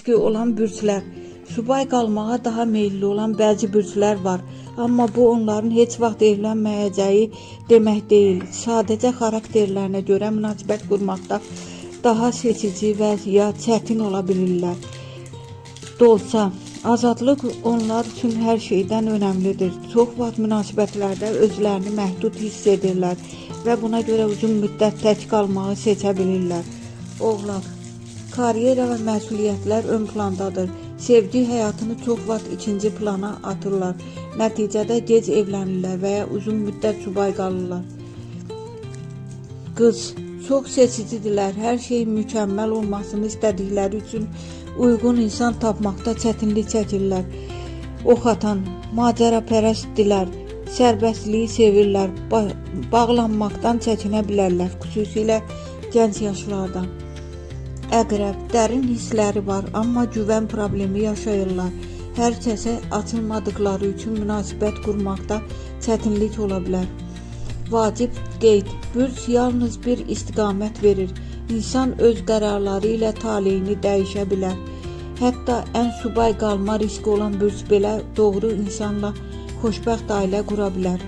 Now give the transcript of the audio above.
riski olan bürclər. Subay qalmağa daha meyilli olan bəzi bürclər var. Amma bu onların heç vaxt evlənməyəcəyi demək deyil. Sadəcə xarakterlərinə görə münasibət qurmaqda daha seçici və ya çətin ola bilirlər. Dolsa, azadlıq onlar üçün hər şeydən önəmlidir. Çox vaxt münasibətlərdə özlərini məhdud hiss edirlər və buna görə uzun müddət tək qalmağı seçə bilirlər. Oğlaq, karyera və məsuliyyətlər ön plandadır. Sevgi həyatını çox vaxt ikinci plana atırlar. Nəticədə gec evlənirlər və ya uzun müddət subay qalırlar. Qız, çox seçicidirlər. Hər şeyin mükəmməl olmasını istədikləri üçün uyğun insan tapmaqda çətinlik çəkirlər. Ox atan, macərapərəstdirlər. Sərbəstliyi sevirlər. Bağlanmaqdan çəkinə bilərlər, xüsusilə gənc yaşlardan. Əqrəb, dərin hissləri var, amma güvən problemi yaşayırlar. Hər kəsə açılmadıqları üçün münasibət qurmaqda çətinlik ola bilər. Vacib qeyd, bürc yalnız bir istiqamət verir. İnsan öz qərarları ilə taleyini dəyişə bilər. Hətta ən subay qalma riski olan bürc belə doğru insanla xoşbəxt ailə qura bilər.